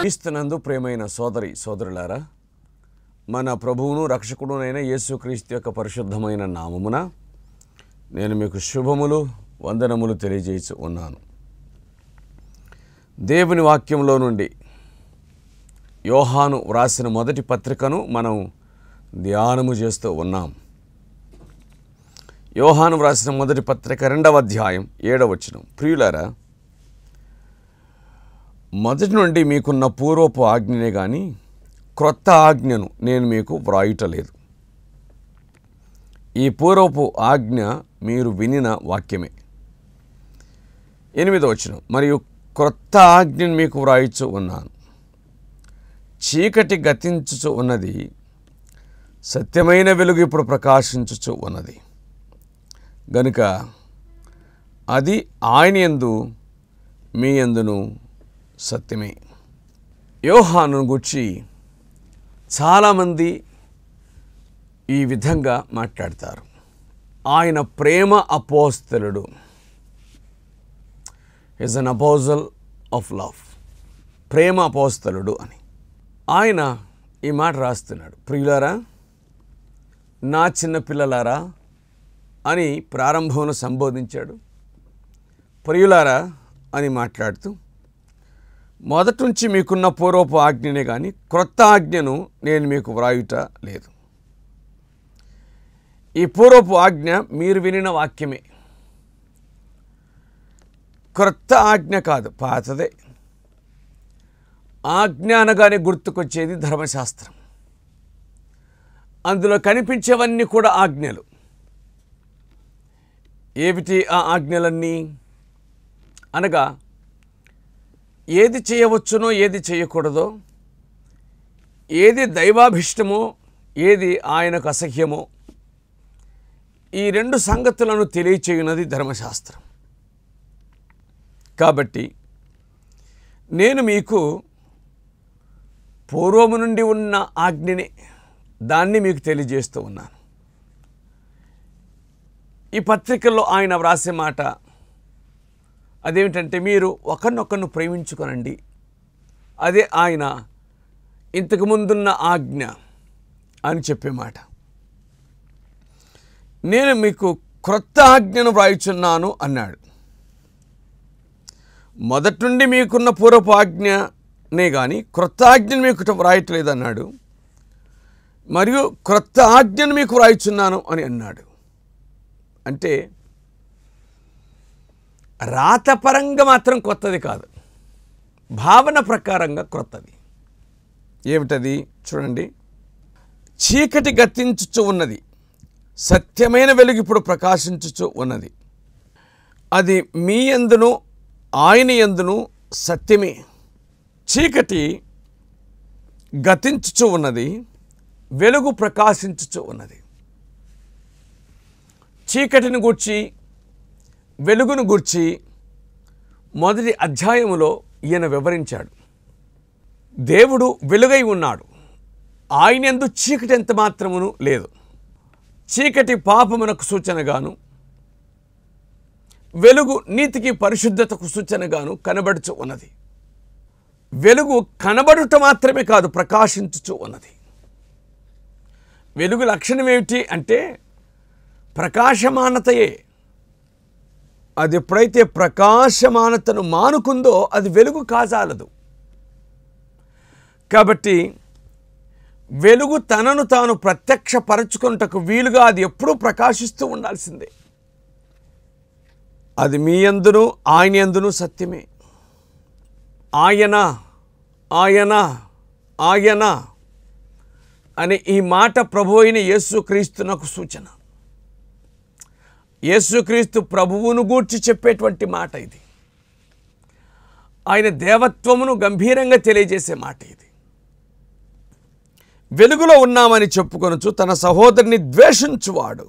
క్రీస్తునందు ప్రియమైన సోదరి సోదరులారా, మన ప్రభువును రక్షకుడునైన యేసుక్రీస్తు యొక్క పరిశుద్ధమైన నామమున నేను మీకు శుభములు వందనములు తెలియజేసి ఉన్నాను. దేవుని వాక్యంలో నుండి యోహాను వ్రాసిన మొదటి పత్రికను మనం ధ్యానము చేస్తూ ఉన్నాం. యోహాను వ్రాసిన మొదటి పత్రిక 2వ అధ్యాయం 7వ వచనం. ప్రియులారా, మొదటి నుండి మీకున్న పూర్వపు ఆజ్ఞనే కానీ క్రొత్త ఆజ్ఞను నేను మీకు వ్రాయుటలేదు. ఈ పూర్వపు ఆజ్ఞ మీరు వినిన వాక్యమే. 8వ వచనం. మరియు క్రొత్త ఆజ్ఞను మీకు వ్రాయిచు ఉన్నాను. చీకటి గతించుచు ఉన్నది, సత్యమైన వెలుగు ఇప్పుడు ప్రకాశించుచు ఉన్నది గనుక అది ఆయన యందు మీ యందును సత్యమే. యోహాను గురించి చాలామంది ఈ విధంగా మాట్లాడతారు. ఆయన ప్రేమ అపోస్తలుడు, is an apostle of love, ప్రేమ అపోస్తలుడు అని ఆయన ఈ మాట రాస్తున్నాడు. ప్రియులారా, నా చిన్న పిల్లలారా అని ప్రారంభంలో సంబోధించాడు. ప్రియులారా అని మాట్లాడుతూ మొదటి నుంచి మీకున్న పూర్వపు ఆజ్ఞనే కానీ క్రొత్త ఆజ్ఞను నేను మీకు వ్రాయుట లేదు. ఈ పూర్వపు ఆజ్ఞ మీరు వినిన వాక్యమే. క్రొత్త ఆజ్ఞ కాదు, పాతదే. ఆజ్ఞ అనగానే గుర్తుకొచ్చేది ధర్మశాస్త్రం. అందులో కనిపించేవన్నీ కూడా ఆజ్ఞలు. ఏమిటి ఆ ఆజ్ఞలన్నీ అనగా, ఏది చేయవచ్చునో ఏది చేయకూడదో, ఏది దైవాభిష్టమో ఏది ఆయనకు అసహ్యమో, ఈ రెండు సంగతులను తెలియచేయున్నది ధర్మశాస్త్రం. కాబట్టి నేను మీకు పూర్వము నుండి ఉన్న ఆజ్ఞనే, దాన్ని మీకు తెలియజేస్తూ ఉన్నాను. ఈ పత్రికల్లో ఆయన వ్రాసే మాట అదేమిటంటే, మీరు ఒకరినొకరిని ప్రేమించుకొనండి. అదే ఆయన ఇంతకు ముందున్న ఆజ్ఞ అని చెప్పే మాట. నేను మీకు క్రొత్త ఆజ్ఞను వ్రాయుచున్నాను అన్నాడు. మొదటి నుండి మీకున్న పూర్వపు ఆజ్ఞనే కానీ క్రొత్త ఆజ్ఞను మీకు వ్రాయట్లేదు అన్నాడు. మరియు క్రొత్త ఆజ్ఞను మీకు వ్రాయుచున్నాను అని అన్నాడు. అంటే రాతపరంగా మాత్రం కొత్తది కాదు, భావన ప్రకారంగా క్రొత్తది. ఏమిటది చూడండి. చీకటి గతించుచు ఉన్నది, సత్యమైన వెలుగు ఇప్పుడు ప్రకాశించుచు ఉన్నది. అది మీ యందును ఆయన యందును సత్యమే. చీకటి గతించుచు ఉన్నది, వెలుగు ప్రకాశించుచు ఉన్నది. చీకటిని గూర్చి వెలుగును గూర్చి మొదటి అధ్యాయములో ఈయన వివరించాడు. దేవుడు వెలుగై ఉన్నాడు, ఆయన యందు చీకటి ఎంత మాత్రమును లేదు. చీకటి పాపమునకు సూచనగాను, వెలుగు నీతికి పరిశుద్ధతకు సూచనగాను కనబడుచు ఉన్నది. వెలుగు కనబడుట మాత్రమే కాదు, ప్రకాశించుచు ఉన్నది. వెలుగు లక్షణం ఏమిటి అంటే ప్రకాశమానతయే. అది ఎప్పుడైతే ప్రకాశమానతను మానుకుందో అది వెలుగు కాజాలదు. కాబట్టి వెలుగు తనను తాను ప్రత్యక్షపరచుకొనుటకు వీలుగా అది ఎప్పుడూ ప్రకాశిస్తూ ఉండాల్సిందే. అది మీ యందును ఆయన యందును సత్యమే. ఆయన ఆయన ఆయన అనే ఈ మాట ప్రభు అయిన యేసుక్రీస్తునకు సూచన. యేసుక్రీస్తు ప్రభువును గూర్చి చెప్పేటువంటి మాట ఇది. ఆయన దేవత్వమును గంభీరంగా తెలియజేసే మాట ఇది. వెలుగులో ఉన్నామని చెప్పుకొనుచు తన సహోదరుని ద్వేషించువాడు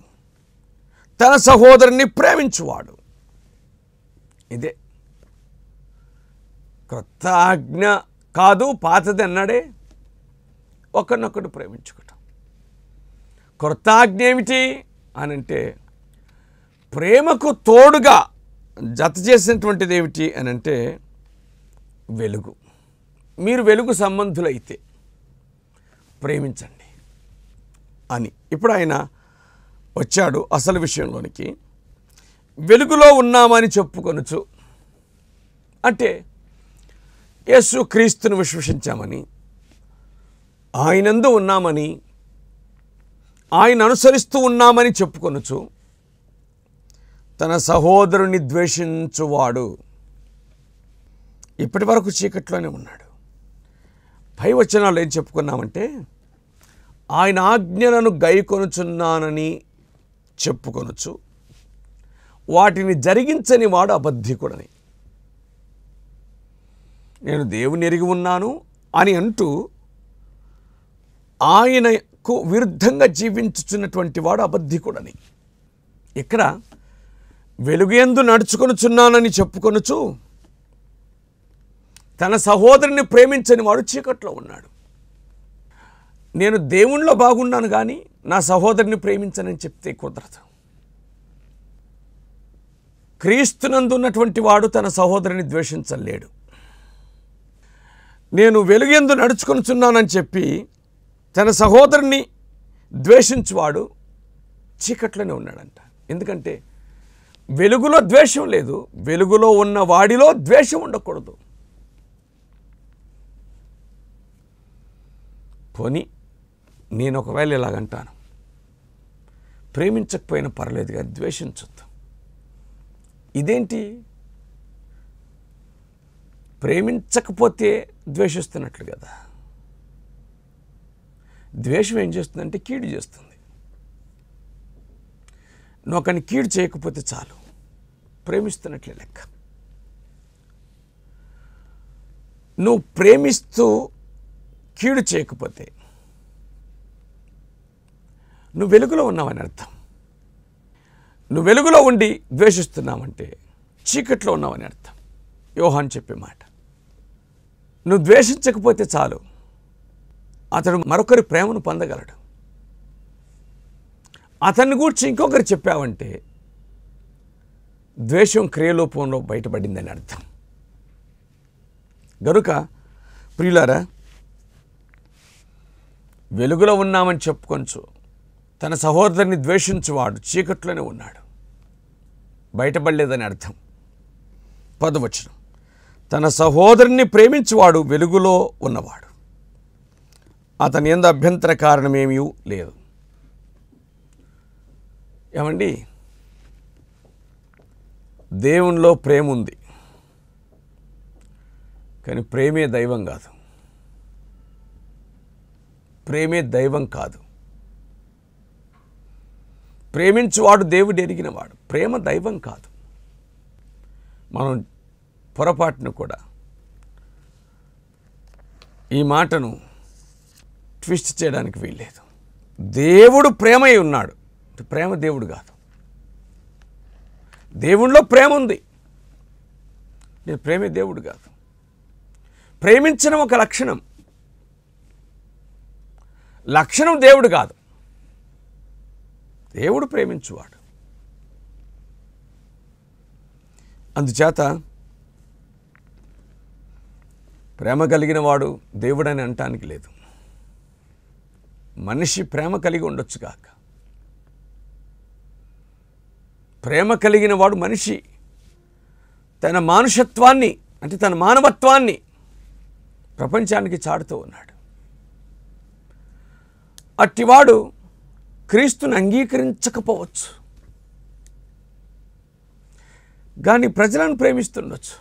తన సహోదరుని ప్రేమించువాడు. ఇదే క్రొత్త ఆజ్ఞ కాదు, పాతది అన్నాడే, ఒకరినొకడు ప్రేమించుకోవటం. క్రొత్త ఆజ్ఞ ఏమిటి అనంటే, ప్రేమకు తోడుగా జత చేసినటువంటిది ఏమిటి అనంటే వెలుగు. మీరు వెలుగు సంబంధులైతే ప్రేమించండి అని. ఇప్పుడు ఆయన వచ్చాడు అసలు విషయంలోనికి. వెలుగులో ఉన్నామని చెప్పుకొనుచు అంటే యేసు క్రీస్తును విశ్వసించామని, ఆయనందు ఉన్నామని, ఆయన అనుసరిస్తూ ఉన్నామని చెప్పుకొనుచు తన సహోదరుని ద్వేషించువాడు ఇప్పటి వరకు చీకట్లోనే ఉన్నాడు. పై వచనాలు ఏం చెప్పుకున్నామంటే, ఆయన ఆజ్ఞలను గైకొనుచున్నానని చెప్పుకొనుచు వాటిని జరిగించని వాడు అబద్ధికుడని. నేను దేవుని ఎరిగి ఉన్నాను అని అంటూ ఆయనకు విరుద్ధంగా జీవించుచున్నటువంటి వాడు అబద్ధికుడని. ఇక్కడ వెలుగు యందు నడుచుకొనుచున్నానని చెప్పుకొనుచు తన సహోదరుని ప్రేమించని వాడు చీకట్లో ఉన్నాడు. నేను దేవునిలో బాగున్నాను కానీ నా సహోదరుని ప్రేమించనని చెప్తే కుదరదు. క్రీస్తునందు ఉన్నటువంటి వాడు తన సహోదరుని ద్వేషించలేడు. నేను వెలుగెందు నడుచుకొనుచున్నానని చెప్పి తన సహోదరుని ద్వేషించువాడు చీకట్లోనే ఉన్నాడంట. ఎందుకంటే వెలుగులో ద్వేషం లేదు, వెలుగులో ఉన్న వాడిలో ద్వేషం ఉండకూడదు. పోనీ నేను ఒకవేళ ఇలాగంటాను, ప్రేమించకపోయినా పర్లేదు కానీ ద్వేషించొద్దు. ఇదేంటి? ప్రేమించకపోతే ద్వేషిస్తున్నట్లు కదా. ద్వేషం ఏం చేస్తుందంటే కీడు చేస్తుంది. నువ్వు ఒకరిని కీడు చేయకపోతే చాలు, ప్రేమిస్తున్నట్లే లెక్క. నువ్వు ప్రేమిస్తూ కీడు చేయకపోతే నువ్వు వెలుగులో ఉన్నావని అర్థం. నువ్వు వెలుగులో ఉండి ద్వేషిస్తున్నావంటే చీకట్లో ఉన్నావని అర్థం. యోహాను చెప్పే మాట. నువ్వు ద్వేషించకపోతే చాలు, అతడు మరొకరి ప్రేమను పొందగలడు. అతన్ని గూర్చి ఇంకొకరు చెప్పావంటే ద్వేషం క్రియలోపంలో బయటపడిందని అర్థం. గనుక ప్రియులారా, వెలుగులో ఉన్నామని చెప్పుకొంచు తన సహోదరుని ద్వేషించువాడు చీకట్లోనే ఉన్నాడు, బయటపడలేదని అర్థం. 10వ వచనం, తన సహోదరుని ప్రేమించువాడు వెలుగులో ఉన్నవాడు, అతని యందు అభ్యంతర కారణమేమీ లేదు. ఏమండి, దేవునిలో ప్రేమ ఉంది కానీ ప్రేమే దైవం కాదు. ప్రేమే దైవం కాదు. ప్రేమించువాడు దేవుడు ఎరిగినవాడు, ప్రేమ దైవం కాదు. మనం పొరపాటును కూడా ఈ మాటను ట్విస్ట్ చేయడానికి వీల్లేదు. దేవుడు ప్రేమై ఉన్నాడు, ప్రేమ దేవుడు కాదు. దేవునిలో ప్రేమ ఉంది, నేను ప్రేమే దేవుడు కాదు. ప్రేమించడం ఒక లక్షణం, లక్షణం దేవుడు కాదు. దేవుడు ప్రేమించువాడు. అందుచేత ప్రేమ కలిగిన వాడు దేవుడని అనటానికి లేదు. మనిషి ప్రేమ కలిగి ఉండొచ్చు కాక, ప్రేమ కలిగిన వాడు మనిషి తన మానుషత్వాన్ని అంటే తన మానవత్వాన్ని ప్రపంచానికి చాటుతూ ఉన్నాడు. అట్టివాడు క్రీస్తుని అంగీకరించకపోవచ్చు కానీ ప్రజలను ప్రేమిస్తుండొచ్చు.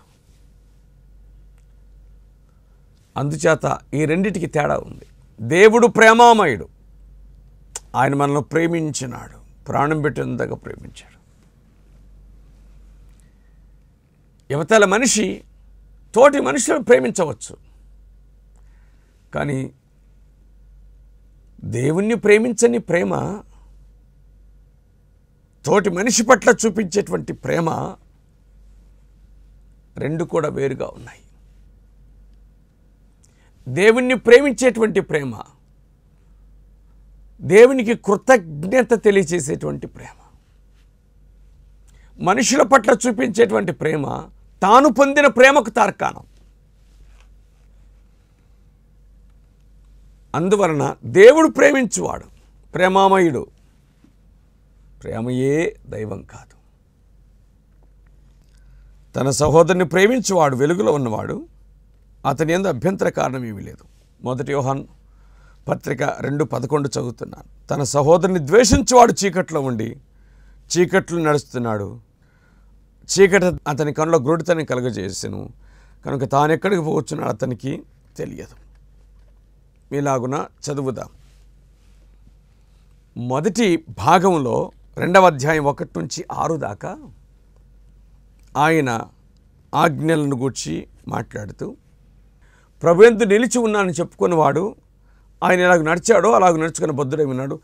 అందుచేత ఈ రెండిటికి తేడా ఉంది. దేవుడు ప్రేమామయుడు, ఆయన మనల్ని ప్రేమించినాడు, ప్రాణం పెట్టేంతగా ప్రేమించాడు. యువతల మనిషి తోటి మనుషులను ప్రేమించవచ్చు కానీ దేవుణ్ణి ప్రేమించని ప్రేమ, తోటి మనిషి పట్ల చూపించేటువంటి ప్రేమ రెండు కూడా వేరుగా ఉన్నాయి. దేవుణ్ణి ప్రేమించేటువంటి ప్రేమ దేవునికి కృతజ్ఞత తెలియజేసేటువంటి ప్రేమ. మనుషుల పట్ల చూపించేటువంటి ప్రేమ తాను పొందిన ప్రేమకు తార్కాణం. అందువలన దేవుడు ప్రేమించువాడు ప్రేమామయుడు, ప్రేమయే దైవం కాదు. తన సహోదరుని ప్రేమించువాడు వెలుగులో ఉన్నవాడు, అతని యందు అభ్యంతర కారణం ఏమీ లేదు. 1 యోహాను పత్రిక 2:11 చదువుతున్నాను. తన సహోదరుని ద్వేషించువాడు చీకట్లో ఉండి చీకట్లో నడుస్తున్నాడు, చీకటి అతని కనులో గ్రుడితనం కలుగజేసెను, కనుక తానెక్కడికి పోవచ్చున్నాడు అతనికి తెలియదు. ఇలాగున చదువుదాం. మొదటి భాగంలో 2వ అధ్యాయం 1 నుంచి 6 దాకా ఆయన ఆజ్ఞలను గూర్చి మాట్లాడుతూ, ప్రభుయందు నిలిచి ఉన్నానని చెప్పుకున్నవాడు ఆయన ఎలాగ నడిచాడో అలాగ నడుచుకుని బద్ధుడై ఉన్నాడు.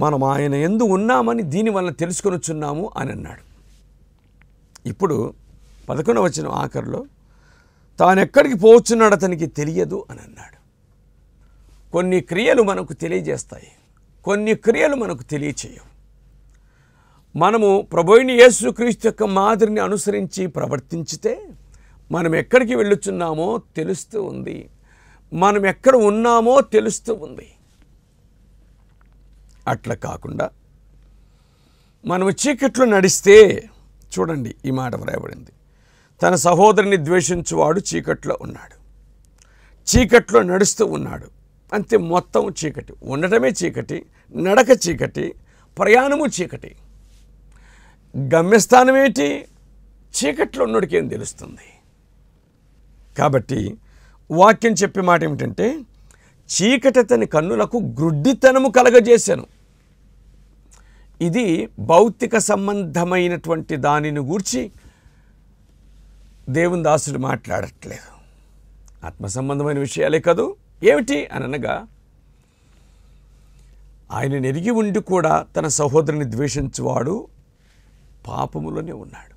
మనం ఆయన యందు ఉన్నామని దీనివల్ల తెలుసుకొనిచున్నాము అని అన్నాడు. ఇప్పుడు 11వ వచనం ఆఖరిలో తానెక్కడికి పోవచ్చున్నాడు అతనికి తెలియదు అని అన్నాడు. కొన్ని క్రియలు మనకు తెలియజేస్తాయి, కొన్ని క్రియలు మనకు తెలియచేయవు. మనము ప్రభువైన యేసుక్రీస్తు యొక్క మాదిరిని అనుసరించి ప్రవర్తించితే మనం ఎక్కడికి వెళ్ళుచున్నామో తెలుస్తూ ఉంది, మనం ఎక్కడ ఉన్నామో తెలుస్తూ ఉంది. అట్లా కాకుండా మనము చీకట్లో నడిస్తే, చూడండి ఈ మాట వ్రాయబడింది, తన సహోదరుని ద్వేషించువాడు చీకట్లో ఉన్నాడు, చీకట్లో నడుస్తూ ఉన్నాడు. అంతే, మొత్తం చీకటి, ఉండటమే చీకటి, నడక చీకటి, ప్రయాణము చీకటి. గమ్యస్థానం ఏంటి? చీకట్లో ఉన్నోడికి ఏం తెలుస్తుంది? కాబట్టి వాక్యం చెప్పే మాట ఏమిటంటే, చీకటి అతని కన్నులకు గ్రుడ్డితనము కలగజేశాను. ఇది భౌతిక సంబంధమైనటువంటి దానిని గూర్చి దేవుని దాసుడు మాట్లాడట్లేదు, ఆత్మ సంబంధమైన విషయాలే కాదు. ఏమిటి అని అనగా, ఆయన ఎరిగి ఉండి కూడా తన సహోదరుని ద్వేషించువాడు పాపములోనే ఉన్నాడు.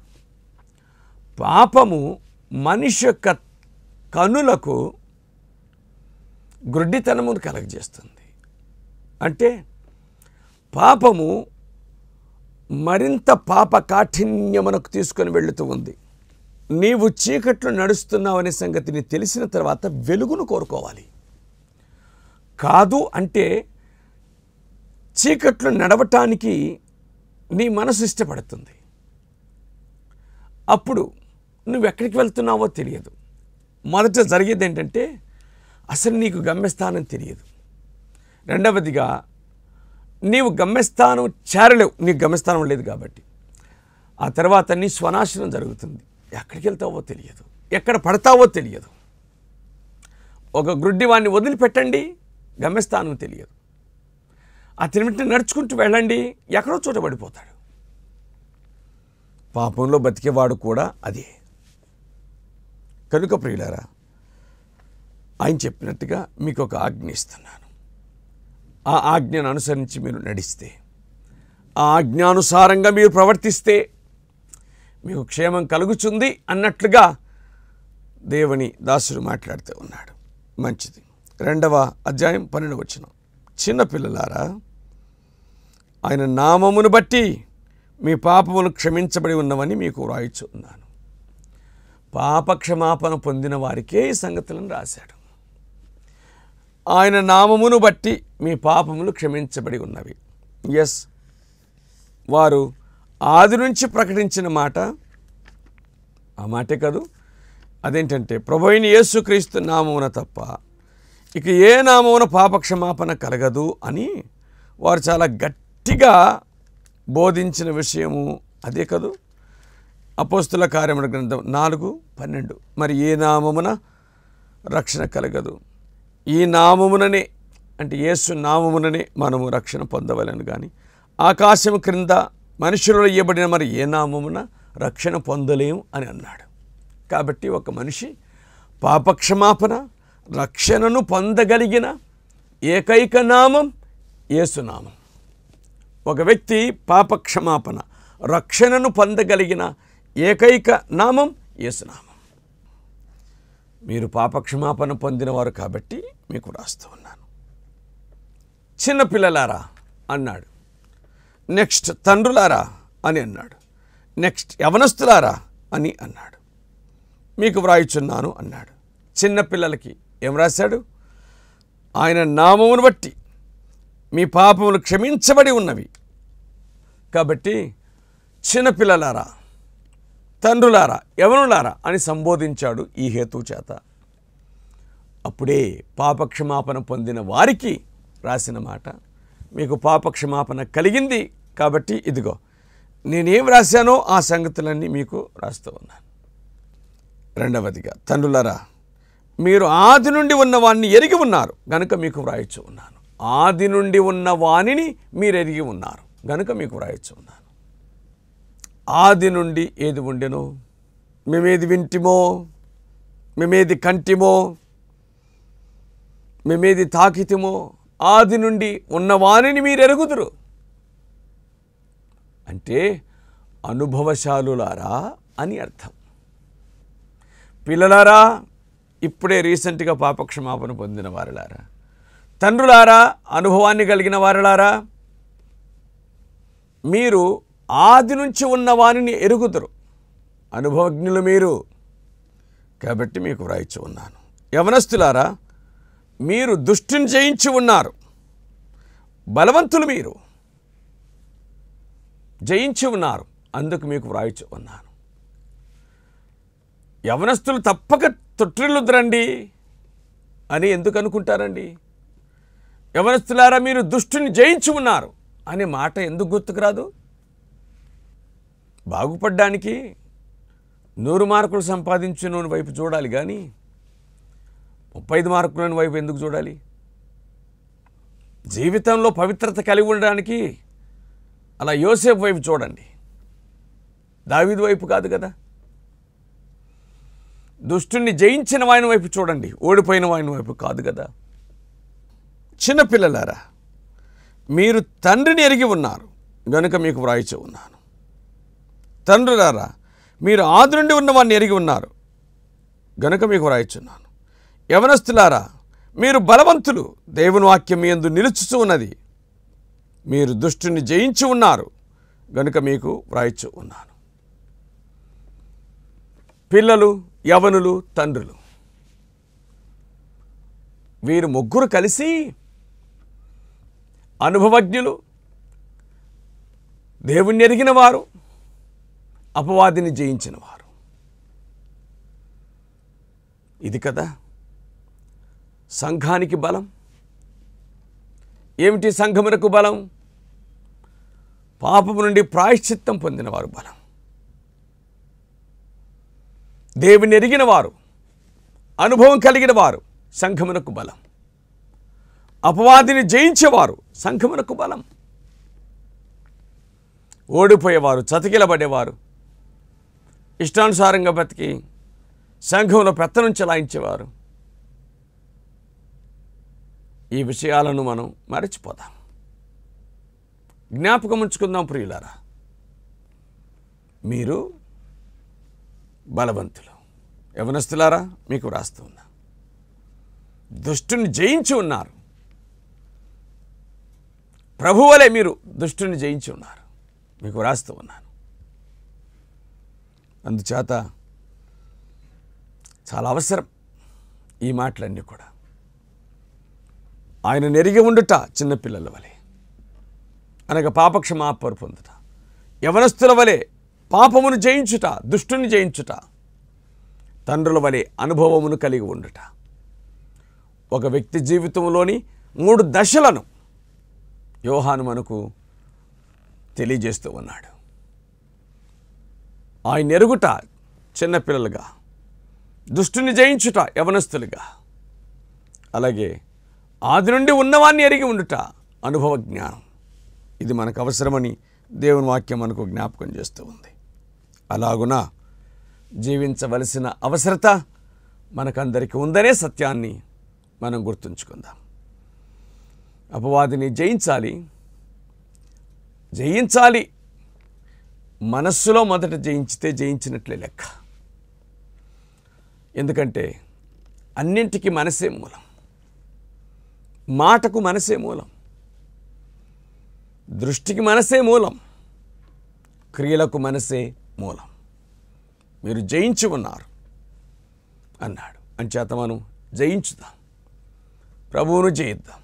పాపము మనిషి యొక్క కనులకు గ్రుడ్డితనమును కలగజేస్తుంది. అంటే పాపము మరింత పాప కాఠిన్యమునకు తీసుకొని వెళుతూ ఉంది. నీవు చీకట్లో నడుస్తున్నావు అనే సంగతిని తెలిసిన తర్వాత వెలుగును కోరుకోవాలి. కాదు అంటే చీకట్లో నడవటానికి నీ మనసు ఇష్టపడుతుంది. అప్పుడు నువ్వెక్కడికి వెళ్తున్నావో తెలియదు. మొదట జరిగేది ఏంటంటే, అసలు నీకు గమ్యస్థానం తెలియదు. రెండవదిగా, నీవు గమ్యస్థానం చేరలేవు, నీకు గమ్యస్థానం లేదు కాబట్టి. ఆ తర్వాత నీ స్వనాశనం జరుగుతుంది. ఎక్కడికి వెళ్తావో తెలియదు, ఎక్కడ పడతావో తెలియదు. ఒక గ్రుడ్డివాడిని వదిలిపెట్టండి, గమ్యస్థానం తెలియదు. అతని వెంట నడుచుకుంటూ వెళ్ళండి, ఎక్కడో చోట పడిపోతాడు. పాపంలో బతికేవాడు కూడా అదే. కనుక ప్రియులారా, ఆయన చెప్పినట్టుగా మీకు ఒక ఆజ్ఞ ఇస్తున్నాను. ఆ ఆజ్ఞను అనుసరించి మీరు నడిస్తే, ఆ ఆజ్ఞానుసారంగా మీరు ప్రవర్తిస్తే మీకు క్షేమం కలుగుతుంది అన్నట్లుగా దేవుని దాసుడు మాట్లాడుతూ ఉన్నాడు. మంచిది. 2వ అధ్యాయం 12వ వచనం, చిన్నపిల్లలారా, ఆయన నామమును బట్టి మీ పాపములు క్షమించబడి ఉన్నవని మీకు వ్రాయిచు ఉన్నాను. పాపక్షమాపణ పొందిన వారికే ఈ సంగతులను రాశాడు. ఆయన నామమును బట్టి మీ పాపములు క్షమించబడి ఉన్నవి. ఎస్, వారు ఆది నుంచి ప్రకటించిన మాట ఆ మాటే కాదు. అదేంటంటే, ప్రభువైన యేసుక్రీస్తు నామమున తప్ప ఇక ఏ నామమున పాపక్షమాపణ కలగదు అని వారు చాలా గట్టిగా బోధించిన విషయము అదే కదూ. అపోస్తుల కార్యముల గ్రంథం 4:12, మరి ఏ నామమున రక్షణ కలగదు, ఈ నామముననే, అంటే యేసు నామముననే మనము రక్షణ పొందవలను, కానీ ఆకాశం క్రింద మనుషులలో ఇవ్వబడిన మరి ఏ నామమున రక్షణ పొందలేము అని అన్నాడు. కాబట్టి ఒక మనిషి పాపక్షమాపణ రక్షణను పొందగలిగిన ఏకైక నామం యేసునామం. ఒక వ్యక్తి పాపక్షమాపణ రక్షణను పొందగలిగిన ఏకైక నామం యేసునామం. మీరు పాపక్షమాపణ పొందినవారు కాబట్టి మీకు రాస్తూ ఉన్నాను. చిన్నపిల్లలారా అన్నాడు, నెక్స్ట్ తండ్రులారా అని అన్నాడు, నెక్స్ట్ యవనస్తులారా అని అన్నాడు, మీకు వ్రాయిచున్నాను అన్నాడు. చిన్నపిల్లలకి ఏం రాశాడు? ఆయన నామమును బట్టి మీ పాపములు క్షమించబడి ఉన్నవి. కాబట్టి చిన్నపిల్లలారా, తండ్రులారా, యవనులారా అని సంబోధించాడు ఈ హేతు చేత. అప్పుడే పాపక్షమాపణ పొందిన వారికి రాసిన మాట. మీకు పాపక్షమాపణ కలిగింది కాబట్టి ఇదిగో నేనేం రాశానో ఆ సంగతులన్నీ మీకు రాస్తూ ఉన్నాను. రెండవదిగా, తండ్రులారా, మీరు ఆది నుండి ఉన్నవాణ్ణి ఎరిగి ఉన్నారు గనుక మీకు వ్రాయచ్చు ఉన్నాను. ఆది నుండి ఉన్న వాణిని మీరు ఎరిగి ఉన్నారు గనుక మీకు వ్రాయచ్చు ఉన్నాను. ఆది నుండి ఏది ఉండెనో, మేమేది వింటిమో, మేమేది కంటిమో, మేమేది తాకితిమో, ఆది నుండి ఉన్నవాణిని మీరు ఎరుగుదురు. అంటే అనుభవశాలులారా అని అర్థం. పిల్లలారా, ఇప్పుడే రీసెంట్గా పాపక్షమాపణ పొందిన వారులారా, తండ్రులారా, అనుభవాన్ని కలిగిన వారులారా, మీరు ఆది నుంచి ఉన్న వారిని ఎరుగుదురు. అనుభవజ్ఞులు మీరు కాబట్టి మీకు వ్రాయిచి ఉన్నాను. యవనస్తులారా, మీరు దుష్టుని జయించి ఉన్నారు. బలవంతులు మీరు జయించి ఉన్నారు, అందుకు మీకు వ్రాయిచి ఉన్నాను. యవనస్తులు తప్పక తొట్టిల్లుద్రండి అని ఎందుకు అనుకుంటారండి? యవనస్తులారా, మీరు దుష్టుని జయించి ఉన్నారు అనే మాట ఎందుకు గుర్తుకురాదు? బాగుపడ్డానికి 100 మార్కులు సంపాదించిన వైపు చూడాలి కానీ 35 మార్కులని వైపు ఎందుకు చూడాలి? జీవితంలో పవిత్రత కలిగి ఉండడానికి అలా యోసేపు వైపు చూడండి, దావీదు వైపు కాదు కదా. దుష్టుని జయించిన వాని వైపు చూడండి, ఓడిపోయిన వాని వైపు కాదు కదా. చిన్నపిల్లలారా, మీరు తండ్రిని ఎరిగి ఉన్నారు గనుక మీకు వ్రాయిచి ఉన్నాను. తండ్రులారా, మీరు ఆది నుండి ఉన్నవాడిని ఎరిగి ఉన్నారు గనుక మీకు వ్రాయిచున్నాను. యవనస్తులారా, మీరు బలవంతులు, దేవుని వాక్యం మీ యందు నిలుచుచూ ఉన్నది. మీరు దుష్టుని జయించి ఉన్నారు గనుక మీకు వ్రాయిచు ఉన్నాను. పిల్లలు, యవనులు, తండ్రులు, వీరు ముగ్గురు కలిసి అనుభవజ్ఞులు, దేవుణ్ణి ఎరిగిన వారు, అపవాదిని జయించిన వారు. ఇది కదా సంఘానికి బలం. ఏమిటి సంఘమునకు బలం? పాపము నుండి ప్రాయశ్చిత్తం పొందిన వారు బలం. దేవుని ఎరిగిన వారు, అనుభవం కలిగిన వారు సంఘమునకు బలం. అపవాదిని జయించేవారు సంఘమునకు బలం. ఓడిపోయేవారు, చతికిలబడేవారు, ఇష్టానుసారంగా బతికి సంఘంలో పెత్తనం చెలాయించేవారు, ఈ విషయాలను మనం మరచిపోదాం. జ్ఞాపకం ఉంచుకుందాం ప్రియులారా. మీరు బలవంతులు. యవనస్తులారా, మీకు రాస్తూ ఉన్నా, దుష్టుని జయించి ఉన్నారు. ప్రభువలే మీరు దుష్టుని జయించి ఉన్నారు, మీకు రాస్తూ ఉన్నాను. అందుచేత చాలా అవసరం ఈ మాటలన్నీ కూడా. ఆయన నెరిగి ఉండుట చిన్నపిల్లల వలె, అనగా పాపక్షమాపణ పొందుట. యవనస్తుల వలె పాపమును జయించుట, దుష్టుని జయించుట. తండ్రుల వలె అనుభవమును కలిగి ఉండుట. ఒక వ్యక్తి జీవితంలోని 3 దశలను యోహాను మనకు తెలియజేస్తూ ఉన్నాడు. ఆయన ఎరుగుట చిన్నపిల్లలుగా, దుష్టుని జయించుట యవనస్తులుగా, అలాగే ఆది నుండి ఉన్నవాన్ని ఎరిగి ఉండుట అనుభవ జ్ఞానం. ఇది మనకు అవసరమని దేవుని వాక్యం మనకు జ్ఞాపకం చేస్తూ ఉంది. అలాగున జీవించవలసిన అవసరత మనకందరికీ ఉందనే సత్యాన్ని మనం గుర్తుంచుకుందాం. అపవాదిని జయించాలి. మనస్సులో మొదట జయించితే జయించినట్లే లెక్క. ఎందుకంటే అన్నింటికీ మనసే మూలం. మాటకు మనసే మూలం, దృష్టికి మనసే మూలం, క్రియలకు మనసే మూలం. మీరు జయించి ఉన్నారు అన్నాడు. అంచేత మనం జయించుదాం. ప్రభువును జయిద్దాం,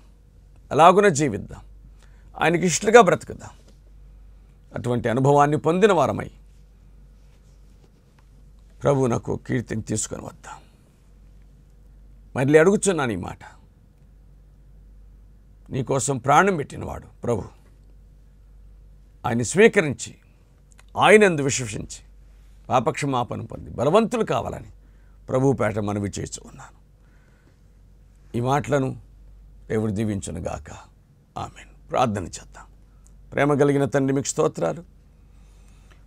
అలాగున జీవిద్దాం, ఆయనకి ఇష్టలుగా బ్రతుకుదాం. అటువంటి అనుభవాన్ని పొందిన వారమై ప్రభువునకు కీర్తిని తీసుకొని వద్దాం. మళ్ళీ అడుగుచున్నాను ఈ మాట, నీకోసం ప్రాణం పెట్టినవాడు ప్రభు, ఆయన స్వీకరించి ఆయనందు విశ్వసించి పాపక్షమాపణ పొంది బలవంతులు కావాలని ప్రభు పేట మనవి చేస్తూ ఉన్నాను. ఈ మాటలను దేవుడు దీవించునుగాక. ఆమేన్. ప్రార్థన చేద్దాం. ప్రేమ కలిగిన తండ్రి, మీకు స్తోత్రాలు.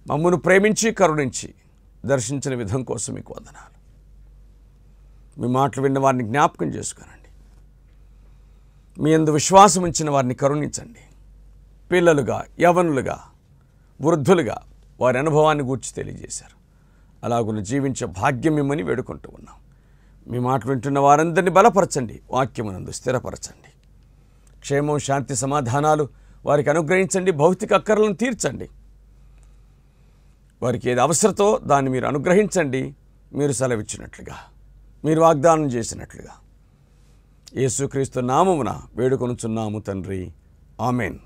మమ్మను ప్రేమించి కరుణించి దర్శించిన విధం కోసం మీకు వందనాలు. మీ మాటలు విన్న వారిని జ్ఞాపకం చేసుకోనండి. మీ యందు విశ్వాసం ఉంచిన వారిని కరుణించండి. పిల్లలుగా, యవనులుగా, వృద్ధులుగా వారి అనుభవాన్ని గూర్చి తెలియజేశారు. అలాగున్న జీవించే భాగ్యం మిమ్మని వేడుకుంటూ ఉన్నాం. మీ మాట వింటున్న వారందరినీ బలపరచండి, వాక్యమునందు స్థిరపరచండి. క్షేమం, శాంతి, సమాధానాలు వారికి అనుగ్రహించండి. భౌతిక అక్కర్లను తీర్చండి. వారికి ఏది అవసరతో దాన్ని మీరు అనుగ్రహించండి. మీరు సెలవిచ్చినట్లుగా, మీరు వాగ్దానం చేసినట్లుగా యేసుక్రీస్తు నామమున వేడుకొనుచున్నాము తండ్రి. ఆమెన్.